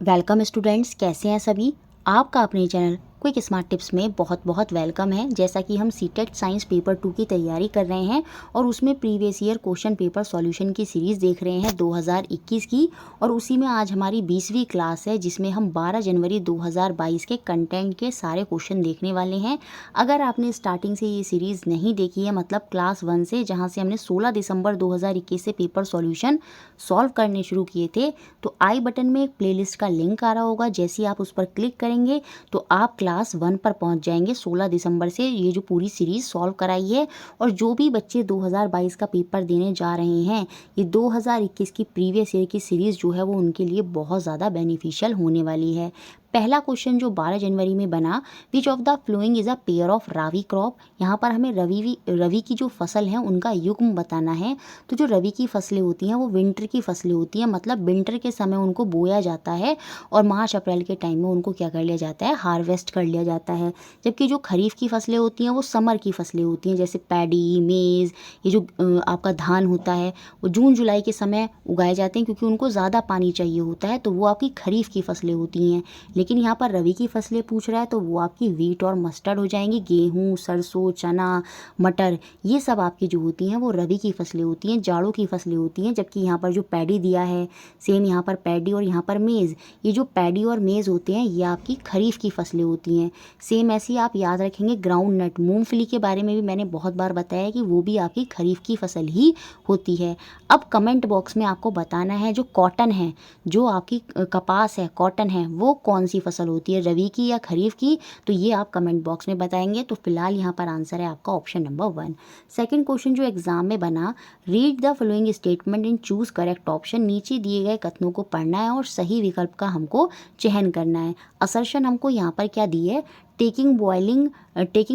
Welcome students, कैसे हैं सभी। आपका अपने चैनल क्विक स्मार्ट टिप्स में बहुत बहुत वेलकम है। जैसा कि हम सीटेट साइंस पेपर 2 की तैयारी कर रहे हैं और उसमें previous year question paper solution की सीरीज़ देख रहे हैं 2021 की, और उसी में आज हमारी 20वीं क्लास है जिसमें हम 12 जनवरी 2022 के कंटेंट के सारे क्वेश्चन देखने वाले हैं। अगर आपने स्टार्टिंग से ये सीरीज़ नहीं देखी है, मतलब क्लास 1 से, जहाँ से हमने 16 दिसंबर 2021 से पेपर सॉल्यूशन सॉल्व करने शुरू किए थे, तो आई बटन में एक प्लेलिस्ट का लिंक आ रहा होगा। जैसे ही आप उस पर क्लिक करेंगे तो आप क्लास 1 पर पहुंच जाएंगे। 16 दिसंबर से ये जो पूरी सीरीज़ सॉल्व कराई है, और जो भी बच्चे 2022 का पेपर देने जा रहे हैं, ये 2021 की प्रीवियस ईयर की सीरीज़ जो है वो उनके लिए बहुत ज़्यादा बेनिफिशियल होने वाली है। पहला क्वेश्चन जो 12 जनवरी में बना, विच of the following is a pair of Ravi crop. यहाँ पर हमें रवि की जो फसल है उनका युग्म बताना है। तो जो रवि की फसलें होती हैं वो विंटर की फसलें होती हैं, मतलब विंटर के समय उनको बोया जाता है और मार्च अप्रैल के टाइम में उनको क्या कर लिया जाता है, हार्वेस्ट कर लिया जाता है। जबकि जो खरीफ की फसलें होती हैं वो समर की फसलें होती हैं, जैसे पैडी, मेज़, ये जो आपका धान होता है वो जून जुलाई के समय उगाए जाते हैं क्योंकि उनको ज़्यादा पानी चाहिए होता है, तो वो आपकी खरीफ की फसलें होती हैं। लेकिन यहाँ पर रवि की फसलें पूछ रहा है तो वो आपकी वीट और मस्टर्ड हो जाएंगी। गेहूँ, सरसों, चना, मटर, ये सब आपकी जो होती हैं वो रवि की फसलें होती हैं, जाड़ों की फसलें होती हैं। जबकि यहाँ पर जो पैडी दिया है, सेम यहाँ पर पैडी और यहाँ पर मेज़, ये जो पैडी और मेज़ होते हैं ये आपकी खरीफ की फसलें होती हैं। सेम ऐसे ही आप याद रखेंगे ग्राउंड नट, मूंगफली के बारे में भी मैंने बहुत बार बताया कि वो भी आपकी खरीफ की फसल ही होती है। अब कमेंट बॉक्स में आपको बताना है जो कॉटन है, जो आपकी कपास है, कॉटन है, वो कौन सी फसल होती है, रवि की या खरीफ की। तो ये आप कमेंट बॉक्स में बताएंगे। तो फिलहाल यहाँ पर आंसर है आपका ऑप्शन नंबर 1। सेकंड क्वेश्चन जो एग्जाम में बना, read the following statement and choose correct option. नीचे दिए गए कथनों को पढ़ना है और सही विकल्प का हमको चयन करना है। असर्शन हमको यहाँ पर क्या दी है, taking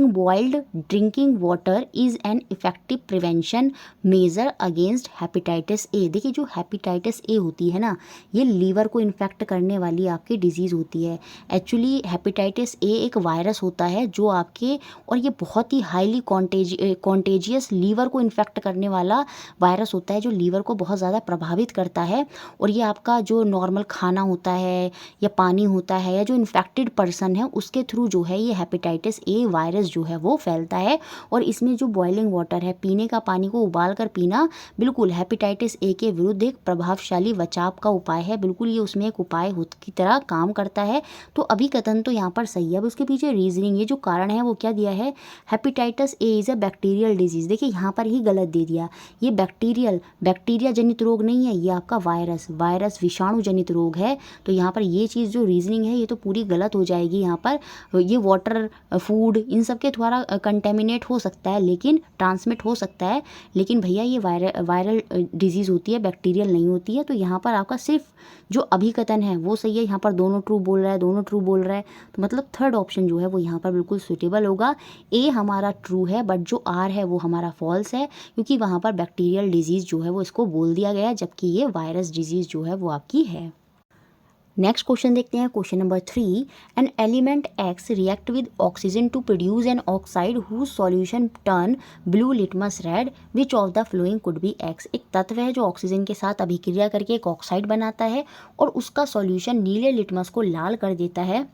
boiled drinking water is an effective prevention measure against hepatitis A. देखिए जो हेपेटाइटिस ए होती है ना, ये लीवर को इन्फेक्ट करने वाली आपकी डिजीज़ होती है। एक्चुअली हेपेटाइटिस ए एक वायरस होता है जो आपके, और ये बहुत ही हाईली कॉन्टेजियस लीवर को इन्फेक्ट करने वाला वायरस होता है जो लीवर को बहुत ज़्यादा प्रभावित करता है। और ये आपका जो नॉर्मल खाना होता है या पानी होता है या जो इन्फेक्टेड पर्सन है उसके थ्रू जो है ये हेपेटाइटिस ए वायरस जो है वो फैलता है। और इसमें जो बॉइलिंग वाटर है, पीने का पानी को उबाल कर पीना, बिल्कुल हेपेटाइटिस ए के विरुद्ध एक प्रभावशाली बचाव का उपाय है। बिल्कुल ये उसमें एक उपाय की तरह काम करता है। तो अभी कथन तो यहाँ पर सही है। अब उसके पीछे रीजनिंग, ये जो कारण है वो क्या दिया है, hepatitis A is a bacterial disease. देखिए यहाँ पर ही गलत दे दिया, ये बैक्टीरिया जनित रोग नहीं है, ये आपका वायरस विषाणु जनित रोग है। तो यहाँ पर ये चीज़ जो रीजनिंग है ये तो पूरी गलत हो जाएगी। यहाँ पर ये वाटर, फूड, इन सब के द्वारा कंटेमिनेट हो सकता है, लेकिन ट्रांसमिट हो सकता है, लेकिन भैया ये वायरल डिजीज़ होती है, बैक्टीरियल नहीं होती है। तो यहाँ पर आपका सिर्फ जो अभिकथन है वो सही है। यहाँ पर दोनों ट्रू बोल रहा है, दोनों ट्रू बोल रहा है, तो मतलब थर्ड ऑप्शन जो है वो यहाँ पर बिल्कुल सुटेबल होगा। ए हमारा ट्रू है, बट जो आर है वो हमारा फॉल्स है, क्योंकि वहाँ पर बैक्टीरियल डिजीज़ जो है वो इसको बोल दिया गया, जबकि ये वायरस डिजीज़ जो है वो आपकी है। नेक्स्ट क्वेश्चन देखते हैं, question number 3। An element X react with oxygen to produce an oxide whose solution turn blue litmus red, which of the following could be X. एक तत्व है जो ऑक्सीजन के साथ अभिक्रिया करके एक ऑक्साइड बनाता है और उसका सॉल्यूशन नीले लिटमस को लाल कर देता है।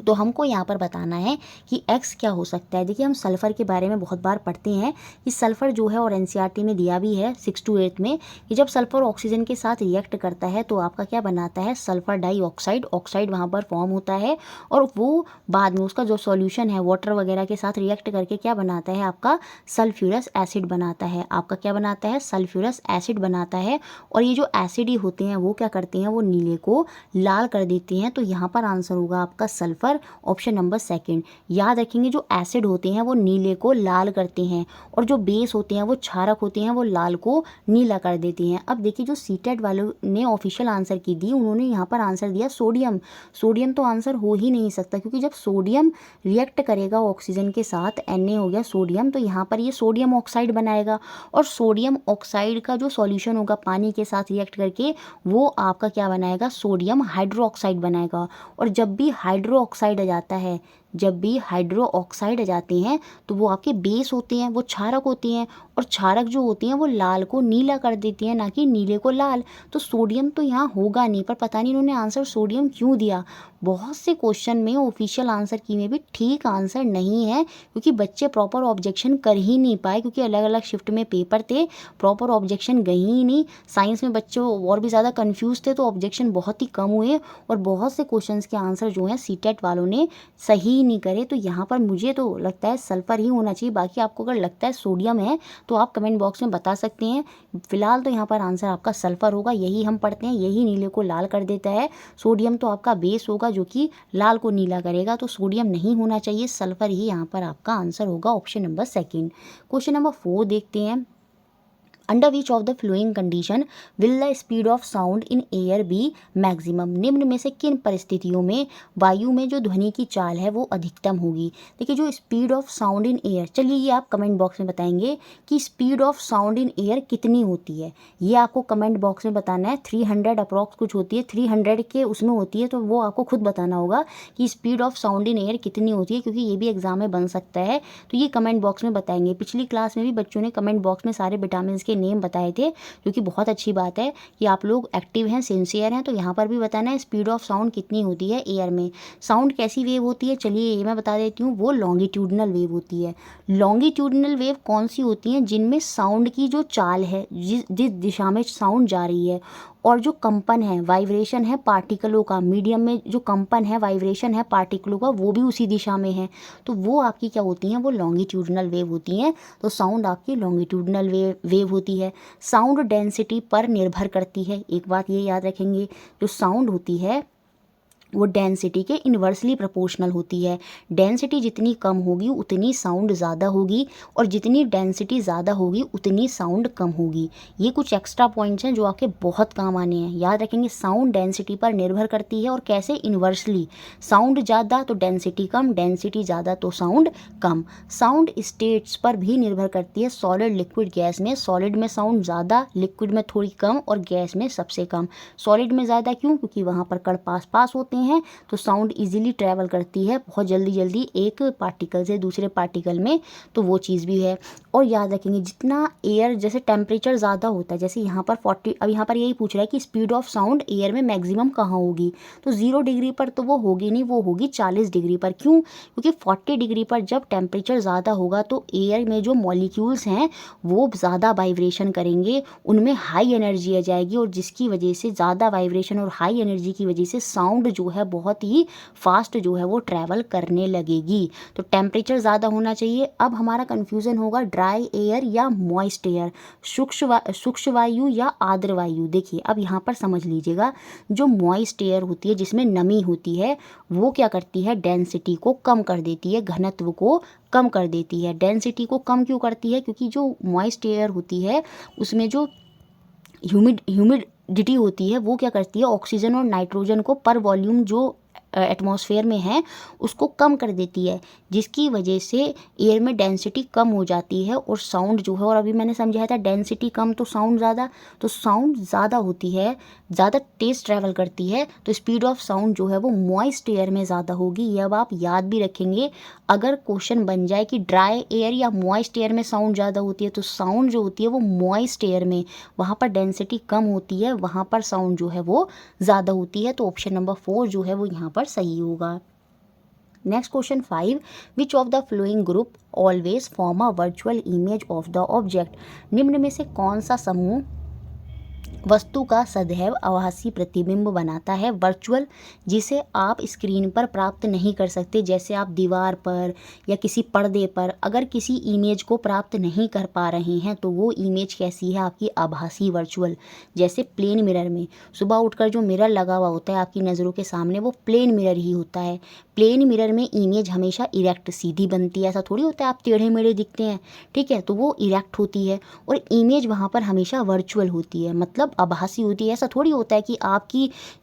तो हमको यहाँ पर बताना है कि एक्स क्या हो सकता है। देखिए हम सल्फ़र के बारे में बहुत बार पढ़ते हैं कि सल्फ़र जो है, और एनसीईआरटी में दिया भी है 6 to 8 में, कि जब सल्फ़र ऑक्सीजन के साथ रिएक्ट करता है तो आपका क्या बनाता है, सल्फ़र डाइऑक्साइड, ऑक्साइड वहाँ पर फॉर्म होता है। और वो बाद में उसका जो सॉल्यूशन है वाटर वगैरह के साथ रिएक्ट करके क्या बनाता है, आपका सल्फ्यूरस एसिड बनाता है। आपका क्या बनाता है, सल्फ्यूरस एसिड बनाता है। और ये जो एसिड ही होते हैं वो क्या करते हैं, वो नीले को लाल कर देते हैं। तो यहाँ पर आंसर होगा आपका सल्फ़र, ऑप्शन नंबर 2। याद रखेंगे जो एसिड होते हैं वो नीले को लाल करते हैं, और जो बेस होते हैं वो क्षारक होते हैं, वो लाल को नीला कर देते हैं। अब देखिए जो सीटेट वालों ने ऑफिशियल आंसर की दी, उन्होंने यहाँ पर आंसर दिया सोडियम। सोडियम तो आंसर हो ही नहीं सकता, क्योंकि जब सोडियम रिएक्ट करेगा ऑक्सीजन के साथ, Na हो गया सोडियम, तो यहाँ पर ये सोडियम ऑक्साइड बनाएगा। और सोडियम ऑक्साइड का जो सॉल्यूशन होगा पानी के साथ रिएक्ट करके, वो आपका क्या बनाएगा, सोडियम हाइड्रोक्साइड बनाएगा। और जब भी हाइड्रो ऑक्साइड आ जाता है, जब भी हाइड्रो ऑक्साइड आ जाते हैं तो वो आपके बेस होते हैं, वो क्षारक होते हैं, और क्षारक जो होती हैं वो लाल को नीला कर देती हैं, ना कि नीले को लाल। तो सोडियम तो यहाँ होगा नहीं, पर पता नहीं इन्होंने आंसर सोडियम क्यों दिया। बहुत से क्वेश्चन में ऑफिशियल आंसर की में भी ठीक आंसर नहीं है, क्योंकि बच्चे प्रॉपर ऑब्जेक्शन कर ही नहीं पाए, क्योंकि अलग अलग शिफ्ट में पेपर थे, प्रॉपर ऑब्जेक्शन गई ही नहीं। साइंस में बच्चे और भी ज़्यादा कंफ्यूज थे, तो ऑब्जेक्शन बहुत ही कम हुए, और बहुत से क्वेश्चंस के आंसर जो हैं सीटेट वालों ने सही ही नहीं करे। तो यहाँ पर मुझे तो लगता है सल्फर ही होना चाहिए। बाकी आपको अगर लगता है सोडियम है तो आप कमेंट बॉक्स में बता सकते हैं। फिलहाल तो यहाँ पर आंसर आपका सल्फर होगा, यही हम पढ़ते हैं, यही नीले को लाल कर देता है। सोडियम तो आपका बेस होगा जो कि लाल को नीला करेगा, तो सोडियम नहीं होना चाहिए, सल्फर ही यहाँ पर आपका आंसर होगा, option number second. Question number 4 देखते हैं। Under which of the following condition will the speed of sound in air be maximum. निम्न में से किन परिस्थितियों में वायु में जो ध्वनि की चाल है वो अधिकतम होगी। देखिए जो speed of sound in air, चलिए ये आप कमेंट बॉक्स में बताएंगे कि speed of sound in air कितनी होती है, ये आपको कमेंट बॉक्स में बताना है। 300 अप्रॉक्स कुछ होती है, 300 के उसमें होती है, तो वो आपको खुद बताना होगा कि speed of sound in air कितनी होती है, क्योंकि ये भी एग्जाम में बन सकता है। तो ये कमेंट बॉक्स में बताएंगे। पिछली क्लास में भी बच्चों ने कमेंट बॉक्स में सारे विटामिन के नेम बताए थे, जो कि बहुत अच्छी बात है कि आप लोग एक्टिव हैं, सिंसियर हैं। तो यहाँ पर भी बताना है स्पीड ऑफ साउंड कितनी होती है एयर में। साउंड कैसी वेव होती है, चलिए ये मैं बता देती हूँ, वो लॉन्गिट्यूडनल वेव होती है। लॉन्गिट्यूडनल वेव कौन सी होती हैं, जिनमें साउंड की जो चाल है, जिस दिशा में साउंड जा रही है, और जो कंपन है, वाइब्रेशन है पार्टिकलों का, मीडियम में जो कंपन है, वाइब्रेशन है पार्टिकलों का, वो भी उसी दिशा में है, तो वो आपकी क्या होती हैं, वो लॉन्गिट्यूडनल वेव होती हैं। तो साउंड आपकी लॉन्गिट्यूडनल वेव होती है। साउंड डेंसिटी पर निर्भर करती है, एक बात ये याद रखेंगे, जो साउंड होती है वो डेंसिटी के इन्वर्सली प्रोपोर्शनल होती है। डेंसिटी जितनी कम होगी उतनी साउंड ज़्यादा होगी, और जितनी डेंसिटी ज़्यादा होगी उतनी साउंड कम होगी। ये कुछ एक्स्ट्रा पॉइंट्स हैं जो आपके बहुत काम आने हैं, याद रखेंगे। साउंड डेंसिटी पर निर्भर करती है, और कैसे, इन्वर्सली। साउंड ज़्यादा तो डेंसिटी कम, डेंसिटी ज़्यादा तो साउंड कम। साउंड स्टेट्स पर भी निर्भर करती है, सॉलिड, लिक्विड, गैस में। सॉलिड में साउंड ज़्यादा, लिक्विड में थोड़ी कम, और गैस में सबसे कम। सॉलिड में ज़्यादा क्यों, क्योंकि वहाँ पर कण पास पास होते हैं, तो साउंड इजीली ट्रैवल करती है बहुत जल्दी जल्दी एक पार्टिकल से दूसरे पार्टिकल में, तो वो चीज़ भी है। और याद रखेंगे जितना एयर, जैसे टेम्परेचर ज़्यादा होता है, जैसे यहाँ पर 40, अब यहाँ पर यही पूछ रहा है कि स्पीड ऑफ साउंड एयर में मैक्सिमम कहाँ होगी, तो 0 डिग्री पर तो वो होगी नहीं, वो होगी 40 डिग्री पर। क्यों, क्योंकि 40 डिग्री पर जब टेम्परेचर ज़्यादा होगा तो एयर में जो मॉलिक्यूल्स हैं वो ज़्यादा वाइब्रेशन करेंगे, उनमें हाई एनर्जी आ जाएगी, और जिसकी वजह से ज़्यादा वाइब्रेशन और हाई एनर्जी की वजह से साउंड जो है बहुत ही फास्ट जो है वो ट्रैवल करने लगेगी। तो टेम्परेचर ज़्यादा होना चाहिए। अब हमारा कन्फ्यूज़न होगा ड्राई एयर या मॉइस्ट एयर, शुष्क वायु या आर्द्र वायु। देखिए अब यहाँ पर समझ लीजिएगा, जो मॉइस्ट एयर होती है जिसमें नमी होती है, वो क्या करती है, डेंसिटी को कम कर देती है, घनत्व को कम कर देती है। डेंसिटी को कम क्यों करती है, क्योंकि जो मॉइस्ट एयर होती है उसमें जो ह्यूमिडिटी होती है वो क्या करती है, ऑक्सीजन और नाइट्रोजन को पर वॉल्यूम जो एटमॉस्फेयर में है उसको कम कर देती है, जिसकी वजह से एयर में डेंसिटी कम हो जाती है और साउंड जो है, और अभी मैंने समझाया था डेंसिटी कम तो साउंड ज़्यादा, तो साउंड ज़्यादा होती है, ज़्यादा तेज़ ट्रैवल करती है, तो स्पीड ऑफ साउंड जो है वो मॉइस्ट एयर में ज़्यादा होगी। ये अब आप याद भी रखेंगे। अगर क्वेश्चन बन जाए कि ड्राई एयर या मॉइस्ट एयर में साउंड ज़्यादा होती है, तो साउंड जो होती है वो मॉइस्ट एयर में, वहाँ पर डेंसिटी कम होती है, वहाँ पर साउंड जो है वो ज़्यादा होती है। तो ऑप्शन नंबर 4 जो है वो यहाँ पर सही होगा। Next question 5, which of the flowing group always form a virtual image of the object. निम्न में से कौन सा समूह वस्तु का सदैव आभासी प्रतिबिंब बनाता है। वर्चुअल, जिसे आप स्क्रीन पर प्राप्त नहीं कर सकते, जैसे आप दीवार पर या किसी पर्दे पर अगर किसी इमेज को प्राप्त नहीं कर पा रहे हैं तो वो इमेज कैसी है, आपकी आभासी वर्चुअल। जैसे प्लेन मिरर में सुबह उठकर जो मिरर लगा हुआ होता है आपकी नज़रों के सामने, वो प्लेन मिरर ही होता है। प्लेन मिरर में इमेज हमेशा इरेक्ट, सीधी बनती है, ऐसा थोड़ी होता है आप टेढ़े मेढ़े दिखते हैं, ठीक है, तो वो इरेक्ट होती है। और इमेज वहाँ पर हमेशा वर्चुअल होती है, मतलब आभासी होती है। ऐसा थोड़ी होता है कि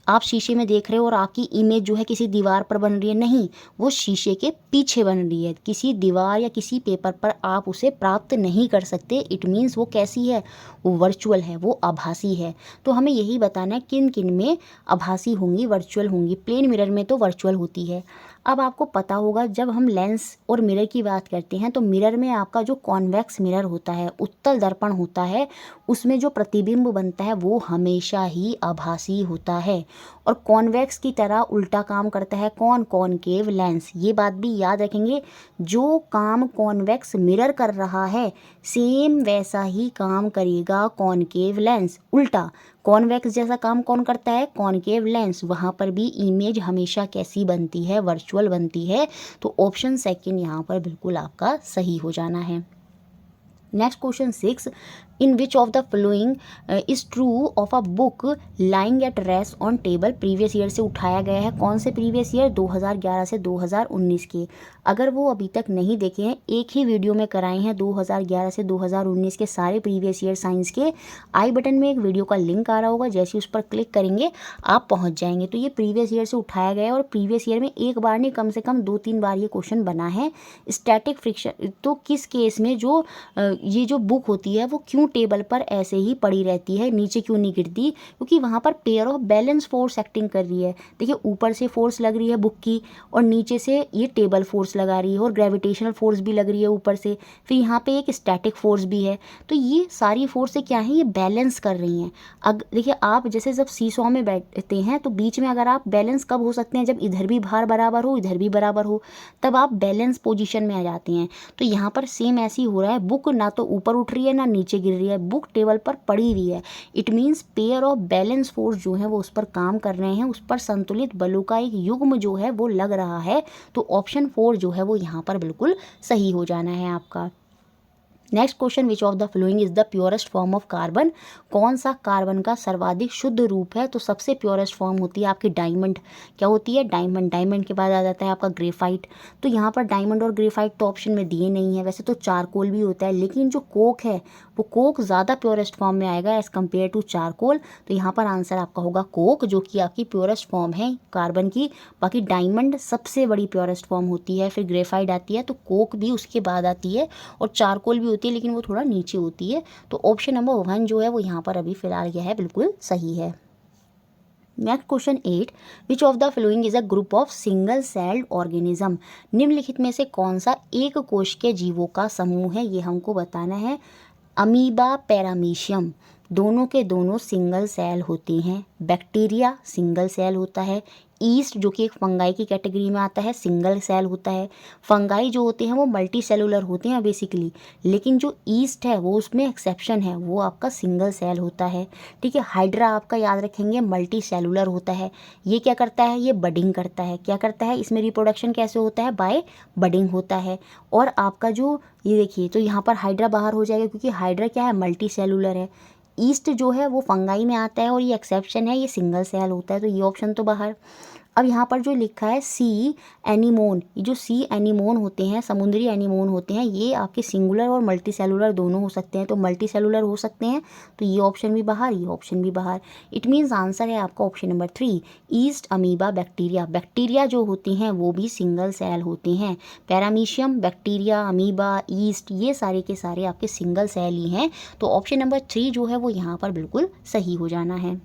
आप शीशे में देख रहे हो और आपकी इमेज जो है किसी दीवार पर बन रही है, नहीं, वो शीशे के पीछे बन रही है, किसी दीवार या किसी पेपर पर आप उसे प्राप्त नहीं कर सकते। इट मीन्स वो कैसी है, वो वर्चुअल है, वो आभासी है। तो हमें यही बताना है किन किन में आभासी होंगी, वर्चुअल होंगी। प्लेन मिरर में तो वर्चुअल होती है। अब आपको पता होगा जब हम लेंस और मिरर की बात करते हैं तो मिरर में आपका जो कॉन्वेक्स मिरर होता है, उत्तल दर्पण होता है, उसमें जो प्रतिबिंब बनता है वो हमेशा ही आभासी होता है और कॉन्वेक्स की तरह उल्टा काम करता है कौन, कॉनकेव लेंस। ये बात भी याद रखेंगे, जो काम कॉन्वेक्स मिरर कर रहा है सेम वैसा ही काम करेगा कॉनकेव लेंस। उल्टा कॉन्वेक्स जैसा काम कौन करता है, कॉनकेव लेंस। वहाँ पर भी इमेज हमेशा कैसी बनती है, वर्चुअल बनती है। तो ऑप्शन सेकंड यहाँ पर बिल्कुल आपका सही हो जाना है। Next question 6, in which of the following is true of a book lying at rest on table. Previous year से उठाया गया है, कौन से प्रीवियस ईयर, 2011 से 2019 के। अगर वो अभी तक नहीं देखे हैं, एक ही वीडियो में कराए हैं 2011 से 2019 के सारे प्रीवियस ईयर साइंस के। आई बटन में एक वीडियो का लिंक आ रहा होगा, जैसे उस पर क्लिक करेंगे आप पहुंच जाएंगे। तो ये प्रीवियस ईयर से उठाया गया है और प्रीवियस ईयर में एक बार नहीं कम से कम 2-3 बार ये क्वेश्चन बना है। स्टैटिक फ्रिक्शन, तो किस केस में जो ये जो बुक होती है वो क्यों टेबल पर ऐसे ही पड़ी रहती है, नीचे क्यों नहीं गिरती, क्योंकि वहाँ पर pair of balance force acting कर रही है। देखिए ऊपर से फोर्स लग रही है बुक की और नीचे से ये टेबल फोर्स लगा रही है और ग्रेविटेशनल फोर्स भी लग रही है ऊपर से, फिर यहाँ पे एक स्टैटिक फोर्स भी है। तो ये सारी फोर्सें क्या हैं, ये बैलेंस कर रही हैं। देखिए आप जैसे जब सीसॉ में बैठते हैं तो बीच में अगर आप बैलेंस कब हो सकते हैं, जब इधर भी भार बराबर हो इधर भी बराबर हो, तब आप बैलेंस पोजीशन में आ जाते हैं। तो यहाँ पर सेम ऐसे ही हो रहा है, बुक ना तो ऊपर उठ रही है ना नीचे गिर रही है, बुक टेबल पर पड़ी हुई है। It means pair of balance force जो है वो उस पर काम कर रहे हैं, उस पर संतुलित बलों का एक युग्म जो है वो लग रहा है। तो ऑप्शन 4 जो है वो यहाँ पर बिल्कुल सही हो जाना है आपका। Next question, which of the following is the purest form of carbon. कौन सा कार्बन का सर्वाधिक शुद्ध रूप है। तो सबसे प्योरेस्ट फॉर्म होती है आपकी डायमंड। क्या होती है, डायमंड। डायमंड के बाद आ जाता है आपका ग्रेफाइट। तो यहाँ पर डायमंड और ग्रेफाइट तो ऑप्शन में दिए नहीं है। वैसे तो चारकोल भी होता है, लेकिन जो कोक है वो कोक ज़्यादा प्योरेस्ट फॉर्म में आएगा एज़ कम्पेयर टू चारकोल। तो यहाँ पर आंसर आपका होगा कोक, जो कि आपकी प्योरेस्ट फॉर्म है कार्बन की। बाकी डायमंड सबसे बड़ी प्योरेस्ट फॉर्म होती है, फिर ग्रेफाइट आती है, तो कोक भी उसके बाद आती है और चारकोल भी होती है, लेकिन वो थोड़ा नीचे होती है। तो ऑप्शन नंबर 1 जो है वो यहाँ पर अभी फिलहाल यह है बिल्कुल सही है। Next question 8, which of the following is a group of single celled organism. निम्नलिखित में से कौन सा एक कोश के जीवों का समूह है, ये हमको बताना है। अमीबा, पैरामीशियम, दोनों के दोनों सिंगल सेल होते हैं। बैक्टीरिया सिंगल सेल होता है। ईस्ट जो कि एक फंगाई की कैटेगरी में आता है, सिंगल सेल होता है। फंगाई जो होते हैं वो मल्टी सेलुलर होते हैं बेसिकली, लेकिन जो ईस्ट है वो उसमें एक्सेप्शन है, वो आपका सिंगल सेल होता है। ठीक है। हाइड्रा आपका याद रखेंगे मल्टी सेलुलर होता है। ये क्या करता है, ये बडिंग करता है। क्या करता है, इसमें रिप्रोडक्शन कैसे होता है, बाय बडिंग होता है। और आपका जो ये देखिए, तो यहाँ पर हाइड्रा बाहर हो जाएगा, क्योंकि हाइड्रा क्या है, मल्टी सेलुलर है। ईस्ट जो है वो फंगाई में आता है और ये एक्सेप्शन है, ये सिंगल सेल होता है, तो ये ऑप्शन तो बाहर। अब यहाँ पर जो लिखा है सी एनीमोन, ये जो सी एनीमोन होते हैं, समुद्री एनीमोन होते हैं, ये आपके सिंगुलर और मल्टी सेलुलर दोनों हो सकते हैं। तो मल्टी सेलुलर हो सकते हैं, तो ये ऑप्शन भी बाहर, ये ऑप्शन भी बाहर। इट मीन्स आंसर है आपका option number 3, east, amoeba, bacteria. Bacteria जो होती हैं वो भी सिंगल सेल होते हैं। पैरामीशियम, बैक्टीरिया, अमीबा, ईस्ट, ये सारे के सारे आपके सिंगल सेल ही हैं। तो ऑप्शन नंबर 3 जो है वो यहाँ पर बिल्कुल सही हो जाना है।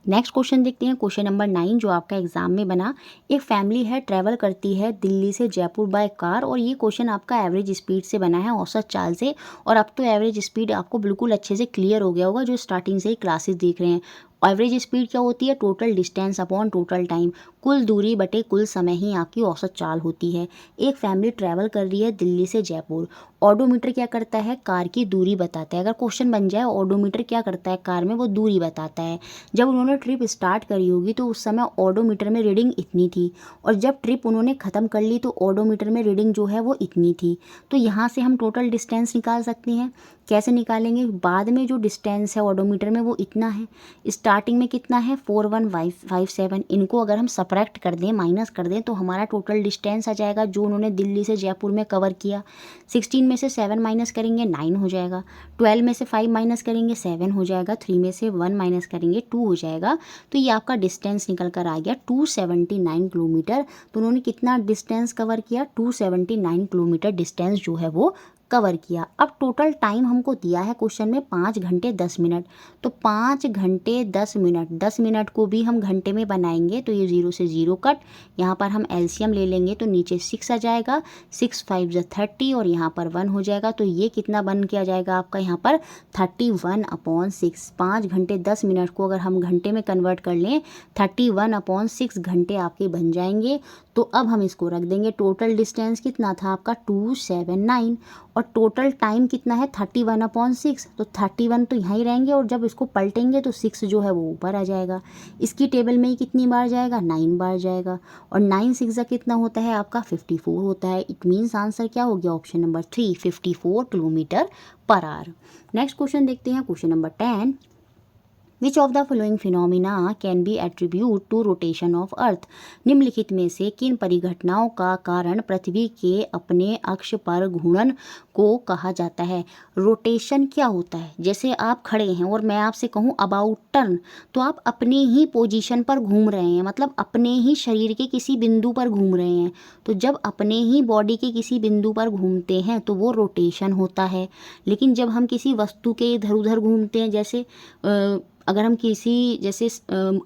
नेक्स्ट क्वेश्चन देखते हैं, क्वेश्चन नंबर 9 जो आपका एग्जाम में बना। एक फैमिली है, ट्रैवल करती है दिल्ली से जयपुर बाय कार, और ये क्वेश्चन आपका एवरेज स्पीड से बना है, औसत चाल से। और अब तो एवरेज स्पीड आपको बिल्कुल अच्छे से क्लियर हो गया होगा जो स्टार्टिंग से ही क्लासेस देख रहे हैं। एवरेज स्पीड क्या होती है, total distance upon total time, कुल दूरी बटे कुल समय ही आपकी औसत चाल होती है। एक फैमिली ट्रैवल कर रही है दिल्ली से जयपुर। ऑडोमीटर क्या करता है, कार की दूरी बताता है। अगर क्वेश्चन बन जाए ऑडोमीटर क्या करता है कार में, वो दूरी बताता है। जब उन्होंने ट्रिप स्टार्ट करी होगी तो उस समय ऑडोमीटर में रीडिंग इतनी थी, और जब ट्रिप उन्होंने ख़त्म कर ली तो ऑडोमीटर में रीडिंग जो है वो इतनी थी। तो यहाँ से हम टोटल डिस्टेंस निकाल सकते हैं। कैसे निकालेंगे, बाद में जो डिस्टेंस है ऑडोमीटर में वो इतना है, स्टार्टिंग में कितना है 4157, इनको अगर हम सब्ट्रैक्ट कर दें, माइनस कर दें, तो हमारा टोटल डिस्टेंस आ जाएगा जो उन्होंने दिल्ली से जयपुर में कवर किया। 16 में से 7 माइनस करेंगे 9 हो जाएगा, 12 में से 5 माइनस करेंगे 7 हो जाएगा, 3 में से 1 माइनस करेंगे 2 हो जाएगा। तो ये आपका डिस्टेंस निकल कर आ गया 279 किलोमीटर। तो उन्होंने कितना डिस्टेंस कवर किया, 279 किलोमीटर डिस्टेंस जो है वो कवर किया। अब टोटल टाइम हमको दिया है क्वेश्चन में 5 घंटे 10 मिनट, तो 5 घंटे 10 मिनट, 10 मिनट को भी हम घंटे में बनाएंगे तो ये 0 से 0 कट, यहाँ पर हम एलसीएम ले लेंगे तो नीचे 6 आ जाएगा, 6 5 जा 30 और यहाँ पर 1 हो जाएगा, तो ये कितना बन के आ जाएगा आपका यहाँ पर 31/6। 5 घंटे 10 मिनट को अगर हम घंटे में कन्वर्ट कर लें 31/6 घंटे आपके बन जाएंगे। तो अब हम इसको रख देंगे। टोटल डिस्टेंस कितना था आपका 279 और टोटल टाइम कितना है 31/6, तो 31 तो यहाँ ही रहेंगे और जब इसको पलटेंगे तो 6 जो है वो ऊपर आ जाएगा। इसकी टेबल में ही कितनी बार जाएगा, 9 बार जाएगा और 9 6 कितना होता है आपका 54 होता है। इट मीन्स आंसर क्या हो गया, option number 3 54 kilometre per hour. Next question देखते हैं, question number 10। Which of the following phenomena can be attribute to rotation of earth. निम्नलिखित में से किन परिघटनाओं का कारण पृथ्वी के अपने अक्ष पर घूर्णन को कहा जाता है। रोटेशन क्या होता है, जैसे आप खड़े हैं और मैं आपसे कहूँ अबाउट टर्न, तो आप अपने ही पोजीशन पर घूम रहे हैं, मतलब अपने ही शरीर के किसी बिंदु पर घूम रहे हैं। तो जब अपने ही बॉडी के किसी बिंदु पर घूमते हैं तो वो रोटेशन होता है। लेकिन जब हम किसी वस्तु के इधर उधर घूमते हैं, जैसे अगर हम किसी जैसे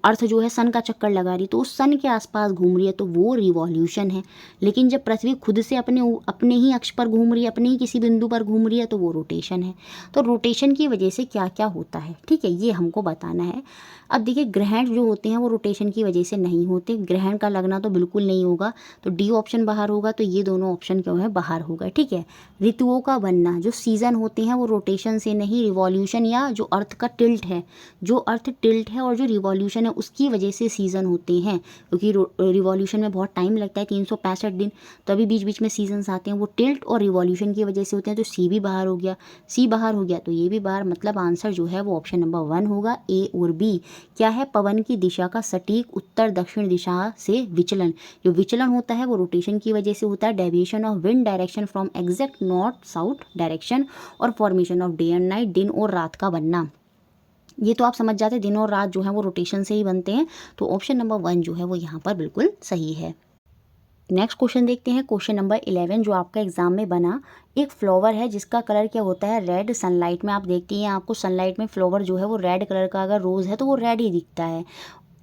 अर्थ जो है सन का चक्कर लगा रही तो उस सन के आसपास घूम रही है तो वो रिवॉल्यूशन है। लेकिन जब पृथ्वी खुद से अपने ही अक्ष पर घूम रही है, अपने ही किसी बिंदु पर घूम रही है तो वो रोटेशन है। तो रोटेशन की वजह से क्या क्या होता है, ठीक है, ये हमको बताना है। अब देखिए ग्रहण जो होते हैं वो रोटेशन की वजह से नहीं होते, ग्रहण का लगना तो बिल्कुल नहीं होगा, तो डी ऑप्शन बाहर होगा, तो ये दोनों ऑप्शन क्यों है बाहर होगा, ठीक है। ऋतुओं का बनना, जो सीजन होते हैं वो रोटेशन से नहीं, रिवॉल्यूशन या जो अर्थ का टिल्ट है, जो अर्थ टिल्ट है और जो रिवॉल्यूशन है उसकी वजह से सीज़न होते हैं। क्योंकि रिवॉल्यूशन में बहुत टाइम लगता है 365 दिन, तभी बीच बीच में सीजन्स आते हैं, वो टिल्ट और रिवॉल्यूशन की वजह से होते हैं। तो सी भी बाहर हो गया, सी बाहर हो गया तो ये भी बाहर, मतलब आंसर जो है वो ऑप्शन नंबर 1 होगा, ए और बी। क्या है, पवन की दिशा का सटीक उत्तर दक्षिण दिशा से विचलन। जो विचलन होता है वो रोटेशन की वजह से होता है। Deviation of wind direction from exact north south direction और formation of day and night, दिन और रात का बनना। ये तो आप समझ जाते हैं, दिन और रात जो है वो रोटेशन से ही बनते हैं। तो ऑप्शन नंबर 1 जो है वो यहाँ पर बिल्कुल सही है। नेक्स्ट क्वेश्चन देखते हैं, क्वेश्चन नंबर 11 जो आपका एग्जाम में बना। एक फ्लावर है जिसका कलर क्या होता है, रेड। सनलाइट में आप देखती हैं, आपको सनलाइट में फ्लावर जो है वो रेड कलर का, अगर रोज़ है तो वो रेड ही दिखता है।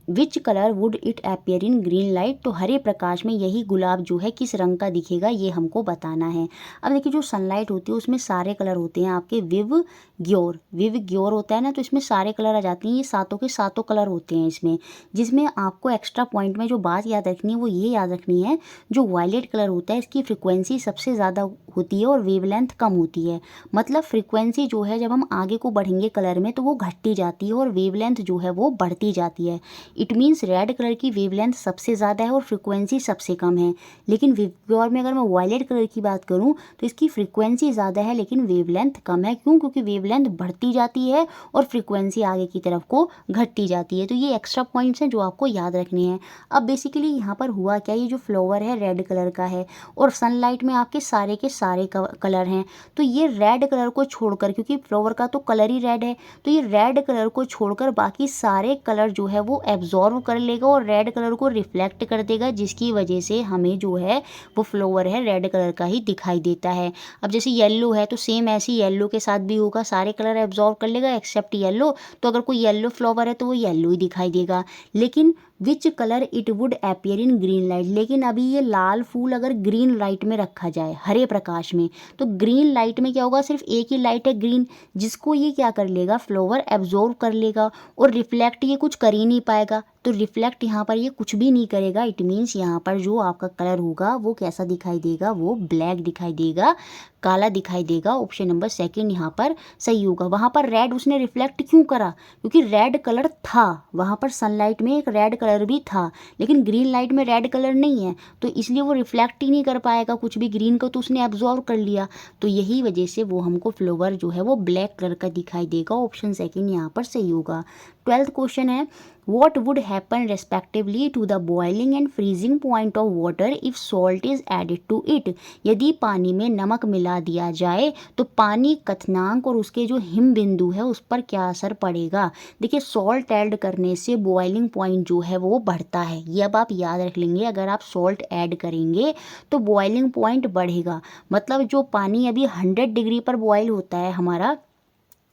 Which colour would it appear in green light, तो हरे प्रकाश में यही गुलाब जो है किस रंग का दिखेगा, ये हमको बताना है। अब देखिए जो सनलाइट होती है उसमें सारे कलर होते हैं आपके विव ग्योर होता है ना, तो इसमें सारे कलर आ जाते हैं, ये सातों के सातों कलर होते हैं इसमें। जिसमें आपको एक्स्ट्रा पॉइंट में जो बात याद रखनी है वो ये याद रखनी है, जो वायलेट कलर होता है इसकी फ्रिक्वेंसी सबसे ज़्यादा होती है और वेवलेंथ कम होती है। मतलब फ्रिक्वेंसी जो है जब हम आगे को बढ़ेंगे कलर में तो वो घटती जाती है और वेवलेंथ जो है वो बढ़ती जाती है। इट मीन्स रेड कलर की वेवलेंथ सबसे ज़्यादा है और फ्रिक्वेंसी सबसे कम है। लेकिन विवग्योर में अगर मैं वायलेट कलर की बात करूं तो इसकी फ्रिक्वेंसी ज़्यादा है लेकिन वेवलेंथ कम है। क्यों? क्योंकि वेवलेंथ बढ़ती जाती है और फ्रिक्वेंसी आगे की तरफ को घटती जाती है। तो ये एक्स्ट्रा पॉइंट्स हैं जो आपको याद रखने हैं। अब बेसिकली यहाँ पर हुआ क्या, ये जो फ्लावर है रेड कलर का है और सनलाइट में आपके सारे के सारे कलर हैं, तो ये रेड कलर को छोड़कर, क्योंकि फ्लावर का तो कलर ही रेड है, तो ये रेड कलर को छोड़कर बाकी सारे कलर जो है वो एब्जॉर्व कर लेगा और रेड कलर को रिफ्लेक्ट कर देगा, जिसकी वजह से हमें जो है वो फ्लावर है रेड कलर का ही दिखाई देता है। अब जैसे येलो है तो सेम ऐसे येलो के साथ भी होगा, सारे कलर एब्जॉर्व कर लेगा एक्सेप्ट येलो, तो अगर कोई येलो फ्लावर है तो वो येलो ही दिखाई देगा। लेकिन which colour it would appear in green light, लेकिन अभी ये लाल फूल अगर ग्रीन लाइट में रखा जाए, हरे प्रकाश में, तो ग्रीन लाइट में क्या होगा, सिर्फ एक ही लाइट है ग्रीन, जिसको ये क्या कर लेगा, फ्लावर एब्जॉर्व कर लेगा और रिफ्लेक्ट ये कुछ कर ही नहीं पाएगा। तो रिफ्लेक्ट यहाँ पर ये कुछ भी नहीं करेगा। इट मीन्स यहाँ पर जो आपका कलर होगा वो कैसा दिखाई देगा, वो ब्लैक दिखाई देगा, काला दिखाई देगा। ऑप्शन नंबर 2 यहाँ पर सही होगा। वहाँ पर रेड उसने रिफ्लेक्ट क्यों करा, क्योंकि रेड कलर था वहाँ पर, सनलाइट में एक रेड कलर भी था, लेकिन ग्रीन लाइट में रेड कलर नहीं है, तो इसलिए वो रिफ्लेक्ट ही नहीं कर पाएगा कुछ भी ग्रीन को, तो उसने एब्जॉर्व कर लिया। तो यही वजह से वो हमको फ्लावर जो है वो ब्लैक कलर का दिखाई देगा। ऑप्शन 2 यहाँ पर सही होगा। 12th क्वेश्चन है, what would happen respectively to the boiling and freezing point of water if salt is added to it. यदि पानी में नमक मिला दिया जाए तो पानी क्वथनांक और उसके जो हिम बिंदु है उस पर क्या असर पड़ेगा। देखिए सॉल्ट ऐड करने से बॉइलिंग पॉइंट जो है वो बढ़ता है, ये अब आप याद रख लेंगे। अगर आप सॉल्ट ऐड करेंगे तो बॉइलिंग पॉइंट बढ़ेगा, मतलब जो पानी अभी 100 डिग्री पर बॉयल होता है हमारा,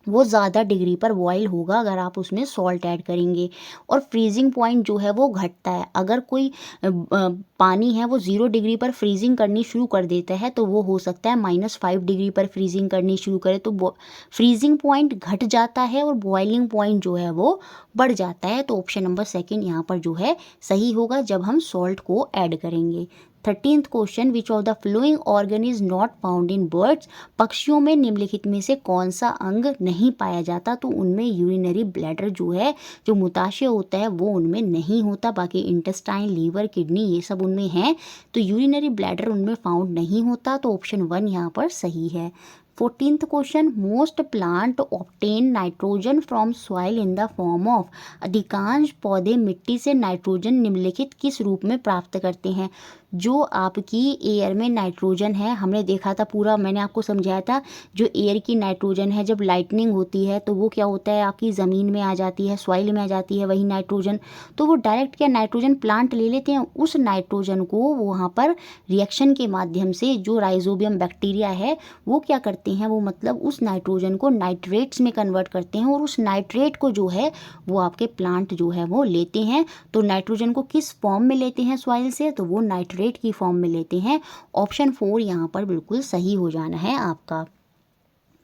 वो ज़्यादा डिग्री पर बॉयल होगा अगर आप उसमें सॉल्ट ऐड करेंगे। और फ्रीजिंग पॉइंट जो है वो घटता है। अगर कोई पानी है वो 0 डिग्री पर फ्रीजिंग करनी शुरू कर देता है तो वो हो सकता है -5 डिग्री पर फ्रीजिंग करनी शुरू करे, तो फ्रीजिंग पॉइंट घट जाता है और बॉइलिंग पॉइंट जो है वो बढ़ जाता है। तो ऑप्शन नंबर सेकंड यहाँ पर जो है सही होगा जब हम सॉल्ट को ऐड करेंगे। 13th question, which of the flowing organ is not found in birds. पक्षियों में निम्नलिखित में से कौन सा अंग नहीं पाया जाता। तो उनमें यूरिनरी ब्लैडर जो है, जो मूत्राशय होता है वो उनमें नहीं होता, बाकी इंटेस्टाइन, लीवर, किडनी ये सब उनमें हैं। तो यूरिनरी ब्लैडर उनमें फाउंड नहीं होता, तो ऑप्शन 1 यहाँ पर सही है। 14th question, most plant obtain nitrogen from soil in the form of. अधिकांश पौधे मिट्टी से नाइट्रोजन निम्नलिखित किस रूप में प्राप्त करते हैं। जो आपकी एयर में नाइट्रोजन है, हमने देखा था पूरा, मैंने आपको समझाया था, जो एयर की नाइट्रोजन है जब लाइटनिंग होती है तो वो क्या होता है, आपकी ज़मीन में आ जाती है, सॉइल में आ जाती है वही नाइट्रोजन। तो वो डायरेक्ट क्या नाइट्रोजन प्लांट ले लेते हैं, उस नाइट्रोजन को वहाँ पर रिएक्शन के माध्यम से जो राइजोबियम बैक्टीरिया है वो क्या करते हैं, वो मतलब उस नाइट्रोजन को नाइट्रेट्स में कन्वर्ट करते हैं और उस नाइट्रेट को जो है वो आपके प्लांट जो है वो लेते हैं। तो नाइट्रोजन को किस फॉर्म में लेते हैं सॉइल से, तो वो नाइट्रेट की फॉर्म में लेते हैं। ऑप्शन 4 यहाँ पर बिल्कुल सही हो जाना है आपका।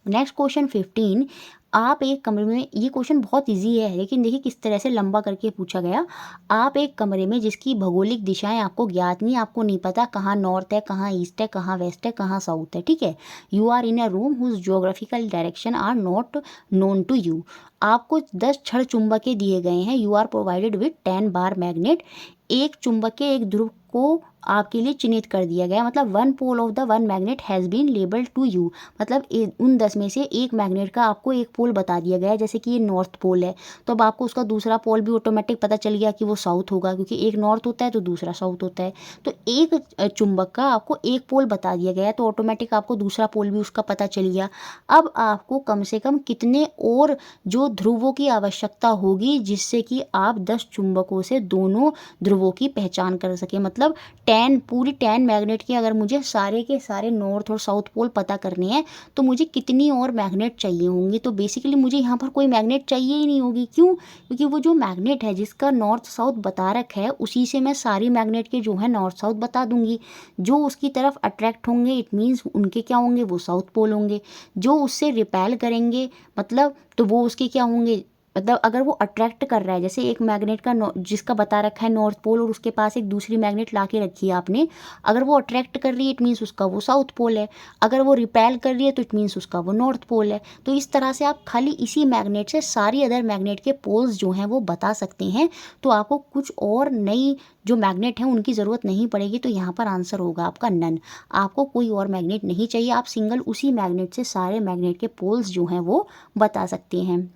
नेक्स्ट क्वेश्चन 15, आप एक कमरे में, ये क्वेश्चन बहुत इजी है लेकिन देखिए किस तरह से लंबा करके पूछा गया। आप एक कमरे में जिसकी भौगोलिक दिशाएं आपको ज्ञात नहीं, आपको नहीं पता कहाँ नॉर्थ है, कहाँ ईस्ट है, कहाँ वेस्ट है, कहाँ साउथ है, ठीक है। You are in a room whose geographical direction are not known to you. आपको 10 छड़ चुंबकें दिए गए हैं। You are provided with 10 bar magnet. एक चुंबक के एक ध्रुव को आपके लिए चिन्हित कर दिया गया, मतलब 1 pole of the 1 magnet has been labelled to you. मतलब उन 10 में से एक मैग्नेट का आपको एक पोल बता दिया गया है, जैसे कि ये नॉर्थ पोल है तो अब आपको उसका दूसरा पोल भी ऑटोमेटिक पता चल गया कि वो साउथ होगा, क्योंकि एक नॉर्थ होता है तो दूसरा साउथ होता है। तो एक चुंबक का आपको एक पोल बता दिया गया है तो ऑटोमेटिक आपको दूसरा पोल भी उसका पता चल गया। अब आपको कम से कम कितने और जो ध्रुवों की आवश्यकता होगी जिससे कि आप 10 चुंबकों से दोनों ध्रुवों की पहचान कर सके। मतलब 10 पूरी 10 मैग्नेट के अगर मुझे सारे के सारे नॉर्थ और साउथ पोल पता करने हैं तो मुझे कितनी और मैग्नेट चाहिए होंगी। तो बेसिकली मुझे यहाँ पर कोई मैग्नेट चाहिए ही नहीं होगी। क्यों? क्योंकि वो जो मैग्नेट है जिसका नॉर्थ साउथ बता रखा है उसी से मैं सारी मैग्नेट के जो है नॉर्थ साउथ बता दूंगी। जो उसकी तरफ अट्रैक्ट होंगे इट मीन्स उनके क्या होंगे, वो साउथ पोल होंगे। जो उससे रिपेल करेंगे मतलब तो वो उसके क्या होंगे, मतलब अगर वो अट्रैक्ट कर रहा है, जैसे एक मैग्नेट का जिसका बता रखा है नॉर्थ पोल और उसके पास एक दूसरी मैग्नेट ला के रखी है आपने, अगर वो अट्रैक्ट कर रही है इट मीन्स उसका वो साउथ पोल है, अगर वो रिपेल कर रही है तो इट मीन्स उसका वो नॉर्थ पोल है। तो इस तरह से आप खाली इसी मैग्नेट से सारी अदर मैग्नेट के पोल्स जो हैं वो बता सकते हैं। तो आपको कुछ और नई जो मैग्नेट हैं उनकी ज़रूरत नहीं पड़ेगी। तो यहाँ पर आंसर होगा आपका नन। आपको कोई और मैग्नेट नहीं चाहिए, आप सिंगल उसी मैग्नेट से सारे मैग्नेट के पोल्स जो हैं वो बता सकते हैं।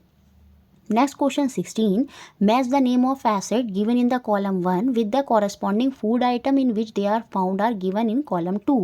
Next question 16, match the name of acid given in the column 1 with the corresponding food item in which they are found are given in column 2।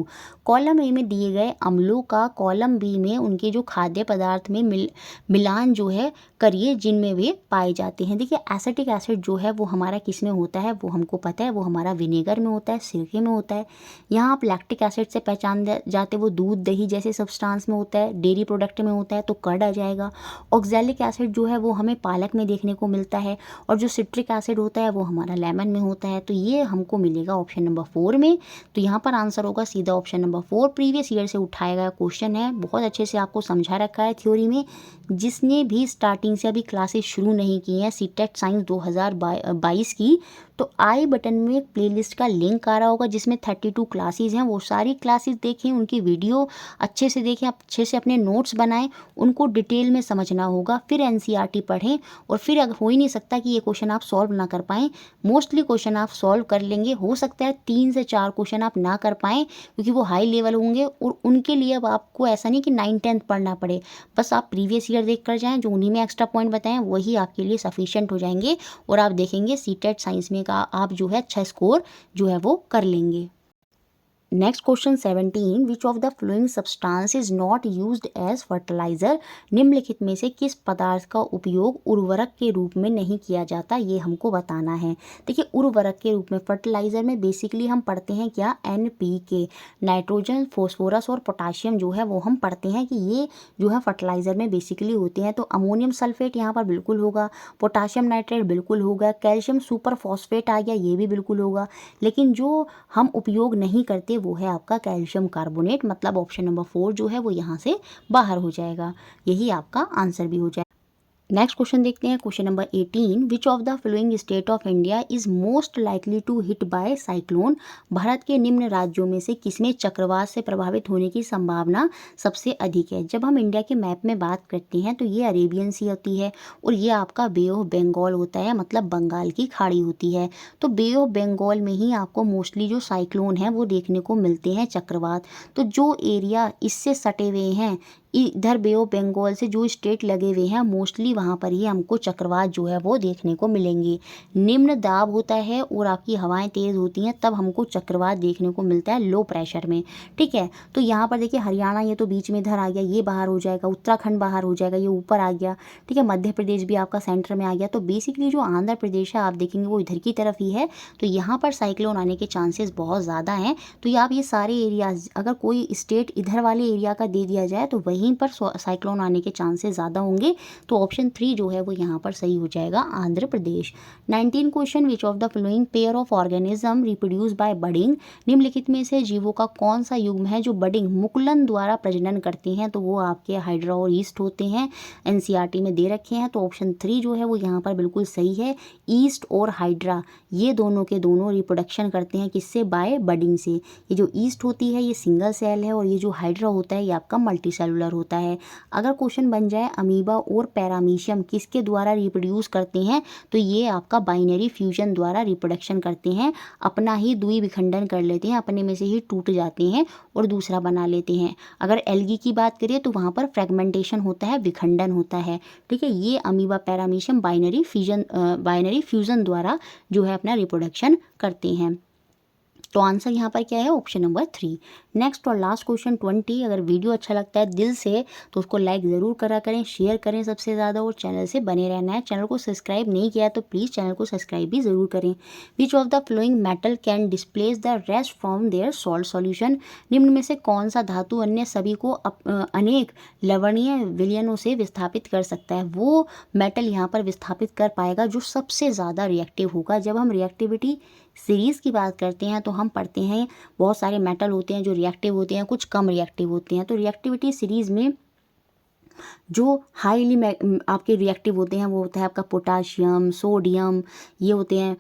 Column A में दिए गए अम्लों का कॉलम बी में उनके जो खाद्य पदार्थ में मिलान जो है करिए जिनमें वे पाए जाते हैं। देखिए एसिटिक एसिड जो है वो हमारा किस में होता है, वो हमको पता है, वो हमारा विनेगर में होता है, सिरके में होता है। यहाँ आप लैक्टिक एसिड से पहचान जाते, वो दूध दही जैसे सब्सटेंस में होता है, डेयरी प्रोडक्ट में होता है तो कर्ड आ जाएगा। ऑक्जेलिक एसिड जो है वो हमें पालक में देखने को मिलता है और जो सिट्रिक एसिड होता है वो हमारा लेमन में होता है। तो ये हमको मिलेगा ऑप्शन नंबर 4 में। तो यहाँ पर आंसर होगा सीधा ऑप्शन नंबर 4। प्रीवियस ईयर से उठाया गया क्वेश्चन है, बहुत अच्छे से आपको समझा रखा है थ्योरी में। जिसने भी स्टार्टिंग से अभी क्लासेस शुरू नहीं की हैं सीटेट साइंस 2022 की, तो आई बटन में एक प्लेलिस्ट का लिंक आ रहा होगा जिसमें 32 क्लासेस हैं। वो सारी क्लासेस देखें, उनकी वीडियो अच्छे से देखें, अच्छे से अपने नोट्स बनाएं, उनको डिटेल में समझना होगा। फिर एनसीईआरटी पढ़ें और फिर अगर हो ही नहीं सकता कि ये क्वेश्चन आप सॉल्व ना कर पाएँ। मोस्टली क्वेश्चन आप सॉल्व कर लेंगे, हो सकता है 3 से 4 क्वेश्चन आप ना कर पाएँ क्योंकि वो हाई लेवल होंगे और उनके लिए अब आपको ऐसा नहीं कि 9th 10th पढ़ना पड़े, बस आप प्रीवियस ईयर पिक्चर देख कर जाएँ, जो उन्हीं में एक्स्ट्रा पॉइंट बताएँ वही आपके लिए सफिशिएंट हो जाएंगे और आप देखेंगे सीटेट साइंस में का आप जो है अच्छा स्कोर जो है वो कर लेंगे। Next question 17, which of the following substance is not used as fertiliser. निम्नलिखित में से किस पदार्थ का उपयोग उर्वरक के रूप में नहीं किया जाता, ये हमको बताना है। देखिए उर्वरक के रूप में फर्टिलाइजर में बेसिकली हम पढ़ते हैं क्या, NPK, नाइट्रोजन, फॉस्फोरस और पोटाशियम जो है वो हम पढ़ते हैं कि ये जो है फर्टिलाइजर में बेसिकली होते हैं। तो अमोनियम सल्फेट यहाँ पर बिल्कुल होगा, पोटाशियम नाइट्रेट बिल्कुल होगा, कैल्शियम सुपर फॉस्फेट आ गया ये भी बिल्कुल होगा। लेकिन जो हम उपयोग नहीं करते वो है आपका कैल्शियम कार्बोनेट, मतलब ऑप्शन नंबर 4 जो है वो यहाँ से बाहर हो जाएगा, यही आपका आंसर भी हो जाएगा। नेक्स्ट क्वेश्चन देखते हैं, question number 18, which of the following state of India is most likely to hit by cyclone. भारत के निम्न राज्यों में से किसमें चक्रवात से प्रभावित होने की संभावना सबसे अधिक है। जब हम इंडिया के मैप में बात करते हैं तो ये अरेबियन सी होती है और ये आपका बे ऑफ बंगाल होता है, मतलब बंगाल की खाड़ी होती है। तो बे ऑफ बंगाल में ही आपको मोस्टली जो साइक्लोन है वो देखने को मिलते हैं, चक्रवात। तो जो एरिया इससे सटे हुए हैं, इधर बे ऑफ बंगाल से जो स्टेट लगे हुए हैं मोस्टली वहाँ पर ही हमको चक्रवात जो है वो देखने को मिलेंगे। निम्न दाब होता है और आपकी हवाएं तेज़ होती हैं तब हमको चक्रवात देखने को मिलता है लो प्रेशर में, ठीक है। तो यहाँ पर देखिए हरियाणा ये तो बीच में इधर आ गया, ये बाहर हो जाएगा, उत्तराखंड बाहर हो जाएगा, ये ऊपर आ गया, ठीक है। मध्य प्रदेश भी आपका सेंटर में आ गया। तो बेसिकली जो आंध्र प्रदेश है आप देखेंगे वो इधर की तरफ ही है, तो यहाँ पर साइक्लोन आने के चांसेस बहुत ज़्यादा हैं। तो ये आप ये सारे एरियाज अगर कोई स्टेट इधर वाले एरिया का दे दिया जाए तो वहीं पर साइक्लोन आने के चांसेस ज़्यादा होंगे। तो ऑप्शन 3 जो है वो यहाँ पर सही हो जाएगा, Andhra Pradesh. 19 question, which of the flowing pair of organism reproduce by budding. निम्नलिखित में से जीवों का कौन सा युग्म है जो बडिंग मुकुलन द्वारा प्रजनन करते हैं। तो वो आपके हाइड्रा और ईस्ट होते हैं, NCERT में दे रखे हैं। तो ऑप्शन 3 जो है वो यहाँ पर बिल्कुल सही है, ईस्ट और हाइड्रा ये दोनों के दोनों रिप्रोडक्शन करते हैं, किससे, बाय बडिंग से। ये जो ईस्ट होती है ये सिंगल सेल है और ये जो हाइड्रा होता है ये आपका मल्टी सेलुलर होता है। अगर क्वेश्चन बन जाए अमीबा और पैरामीशियम किसके द्वारा रिप्रोड्यूस करते हैं, तो ये आपका बाइनरी फ्यूजन द्वारा रिप्रोडक्शन करते हैं, अपना ही द्विविखंडन कर लेते हैं, अपने में से ही टूट जाते हैं और दूसरा बना लेते हैं। अगर एल्गी की बात करें तो वहाँ पर फ्रेगमेंटेशन होता है, विखंडन होता है, ठीक है। ये अमीबा पैरामीशियम बाइनरी फ्यूजन द्वारा जो है अपना रिप्रोडक्शन करते हैं। तो आंसर यहाँ पर क्या है, ऑप्शन नंबर 3। नेक्स्ट और लास्ट क्वेश्चन 20, अगर वीडियो अच्छा लगता है दिल से तो उसको लाइक ज़रूर करा करें, शेयर करें सबसे ज़्यादा और चैनल से बने रहना है। चैनल को सब्सक्राइब नहीं किया तो प्लीज़ चैनल को सब्सक्राइब भी ज़रूर करें। Which of the following metal can displace the rest from their salt solution. निम्न में से कौन सा धातु अन्य सभी को अनेक लवणीय विलयनों से विस्थापित कर सकता है। वो मेटल यहाँ पर विस्थापित कर पाएगा जो सबसे ज़्यादा रिएक्टिव होगा। जब हम रिएक्टिविटी सीरीज़ की बात करते हैं तो हम पढ़ते हैं बहुत सारे मेटल होते हैं जो रिएक्टिव होते हैं, कुछ कम रिएक्टिव होते हैं। तो रिएक्टिविटी सीरीज़ में जो हाईली आपके रिएक्टिव होते हैं वो होता है आपका पोटाशियम, सोडियम, ये होते हैं।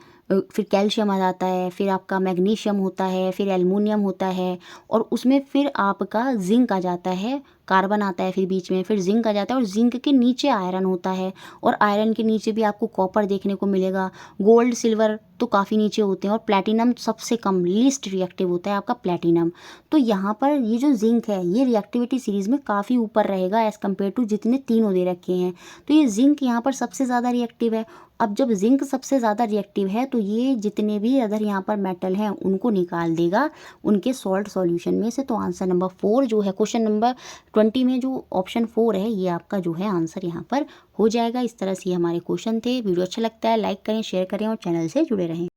फिर कैल्शियम आ जाता है, फिर आपका मैग्नीशियम होता है, फिर एल्युमिनियम होता है और उसमें फिर आपका जिंक आ जाता है, कार्बन आता है फिर बीच में, फिर जिंक आ जाता है और जिंक के नीचे आयरन होता है और आयरन के नीचे भी आपको कॉपर देखने को मिलेगा। गोल्ड सिल्वर तो काफ़ी नीचे होते हैं और प्लैटिनम सबसे कम लीस्ट रिएक्टिव होता है आपका प्लैटिनम। तो यहाँ पर ये जो जिंक है ये रिएक्टिविटी सीरीज़ में काफ़ी ऊपर रहेगा एज़ कम्पेयर टू जितने तीनों दे रखे हैं। तो ये जिंक यहाँ पर सबसे ज़्यादा रिएक्टिव है। अब जब जिंक सबसे ज़्यादा रिएक्टिव है तो ये जितने भी अदर यहाँ पर मेटल हैं उनको निकाल देगा उनके सॉल्ट सॉल्यूशन में से। तो आंसर नंबर 4 जो है क्वेश्चन नंबर 20 में जो ऑप्शन 4 है ये आपका जो है आंसर यहाँ पर हो जाएगा। इस तरह से हमारे क्वेश्चन थे। वीडियो अच्छा लगता है लाइक करें, शेयर करें और चैनल से जुड़े रहें।